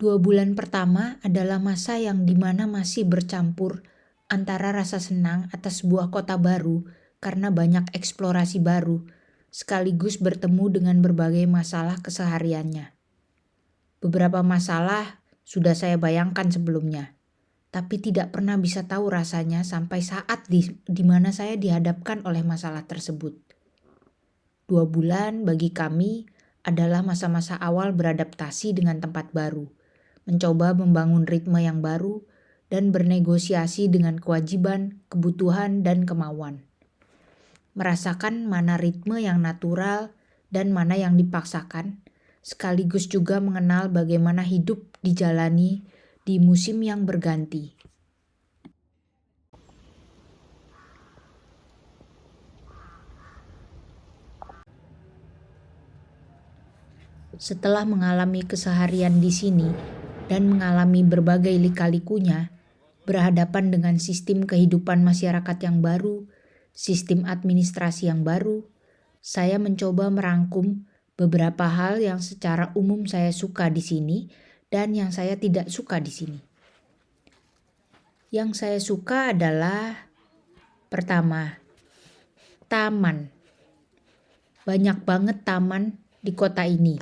2 bulan pertama adalah masa yang dimana masih bercampur antara rasa senang atas sebuah kota baru karena banyak eksplorasi baru, sekaligus bertemu dengan berbagai masalah kesehariannya. Beberapa masalah sudah saya bayangkan sebelumnya, tapi tidak pernah bisa tahu rasanya sampai saat di mana saya dihadapkan oleh masalah tersebut. 2 bulan bagi kami adalah masa-masa awal beradaptasi dengan tempat baru, mencoba membangun ritme yang baru, dan bernegosiasi dengan kewajiban, kebutuhan, dan kemauan. Merasakan mana ritme yang natural dan mana yang dipaksakan, sekaligus juga mengenal bagaimana hidup dijalani di musim yang berganti. Setelah mengalami keseharian di sini dan mengalami berbagai lika-likunya, berhadapan dengan sistem kehidupan masyarakat yang baru, sistem administrasi yang baru, saya mencoba merangkum beberapa hal yang secara umum saya suka di sini dan yang saya tidak suka di sini. Yang saya suka adalah pertama, taman. Banyak banget taman di kota ini.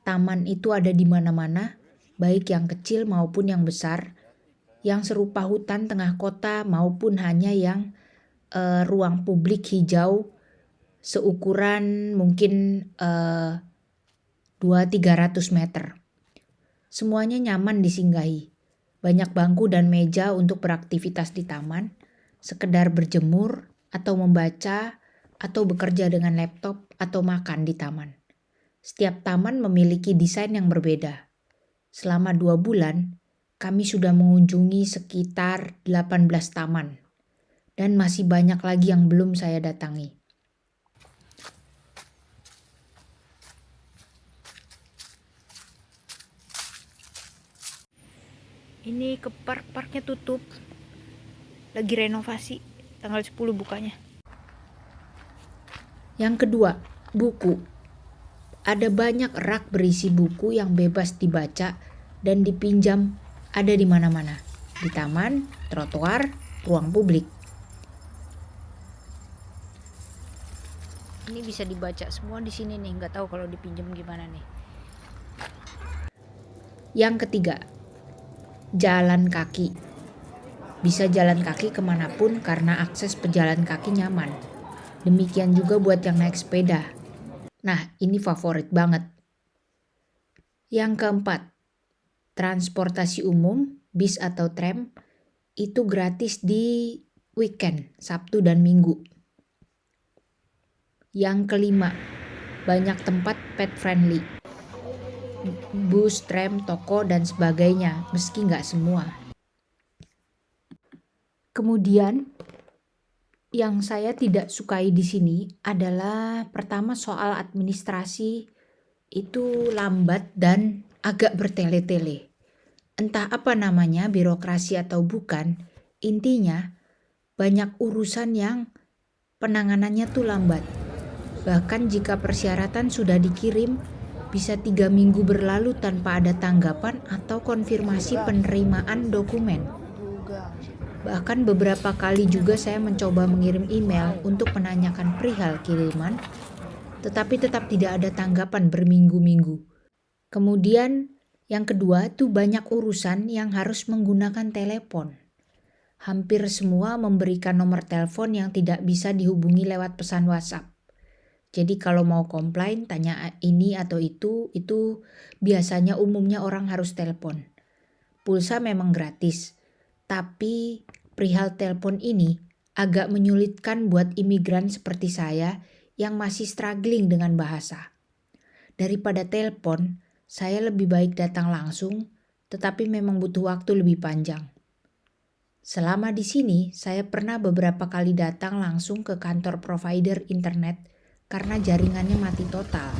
Taman itu ada di mana-mana, baik yang kecil maupun yang besar, yang serupa hutan tengah kota maupun hanya yang ruang publik hijau seukuran mungkin 200-300 meter. Semuanya nyaman disinggahi. Banyak bangku dan meja untuk beraktivitas di taman, sekedar berjemur atau membaca atau bekerja dengan laptop atau makan di taman. Setiap taman memiliki desain yang berbeda. Selama 2 bulan, kami sudah mengunjungi sekitar 18 taman. Dan masih banyak lagi yang belum saya datangi. Ini ke parknya tutup. Lagi renovasi, tanggal 10 bukanya. Yang kedua, buku. Ada banyak rak berisi buku yang bebas dibaca dan dipinjam ada di mana-mana. Di taman, trotoar, ruang publik. Ini bisa dibaca semua di sini nih, nggak tahu kalau dipinjam gimana nih. Yang ketiga, jalan kaki. Bisa jalan kaki kemanapun karena akses pejalan kaki nyaman. Demikian juga buat yang naik sepeda. Nah, ini favorit banget. Yang keempat, transportasi umum, bis atau tram, itu gratis di weekend, Sabtu dan Minggu. Yang kelima, banyak tempat pet friendly. Bus, tram, toko, dan sebagainya, meski nggak semua. Kemudian, yang saya tidak sukai di sini adalah pertama soal administrasi itu lambat dan agak bertele-tele. Entah apa namanya, birokrasi atau bukan, intinya banyak urusan yang penanganannya tuh lambat. Bahkan jika persyaratan sudah dikirim, bisa 3 minggu berlalu tanpa ada tanggapan atau konfirmasi penerimaan dokumen. Bahkan beberapa kali juga saya mencoba mengirim email untuk menanyakan perihal kiriman, tetapi tetap tidak ada tanggapan berminggu-minggu. Kemudian yang kedua tuh banyak urusan yang harus menggunakan telepon. Hampir semua memberikan nomor telepon yang tidak bisa dihubungi lewat pesan WhatsApp. Jadi kalau mau komplain, tanya ini atau itu biasanya umumnya orang harus telepon. Pulsa memang gratis. Tapi perihal telepon ini agak menyulitkan buat imigran seperti saya yang masih struggling dengan bahasa. Daripada telepon, saya lebih baik datang langsung, tetapi memang butuh waktu lebih panjang. Selama di sini, saya pernah beberapa kali datang langsung ke kantor provider internet karena jaringannya mati total.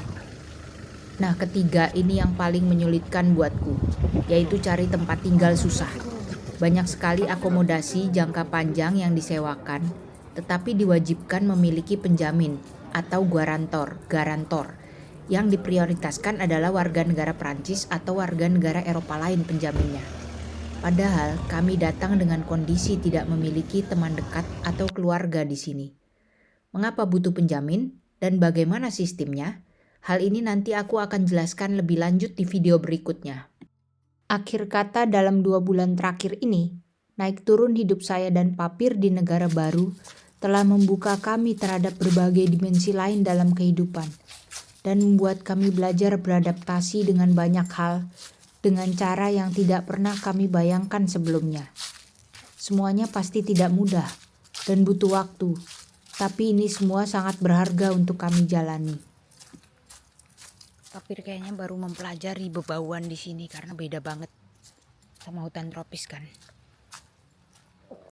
Nah, ketiga ini yang paling menyulitkan buatku, yaitu cari tempat tinggal susah. Banyak sekali akomodasi jangka panjang yang disewakan, tetapi diwajibkan memiliki penjamin atau garantor Yang diprioritaskan adalah warga negara Prancis atau warga negara Eropa lain penjaminnya. Padahal kami datang dengan kondisi tidak memiliki teman dekat atau keluarga di sini. Mengapa butuh penjamin dan bagaimana sistemnya? Hal ini nanti aku akan jelaskan lebih lanjut di video berikutnya. Akhir kata, dalam 2 bulan terakhir ini, naik turun hidup saya dan Papir di negara baru telah membuka kami terhadap berbagai dimensi lain dalam kehidupan dan membuat kami belajar beradaptasi dengan banyak hal dengan cara yang tidak pernah kami bayangkan sebelumnya. Semuanya pasti tidak mudah dan butuh waktu, tapi ini semua sangat berharga untuk kami jalani. Papir kayaknya baru mempelajari bebauan di sini karena beda banget sama hutan tropis kan.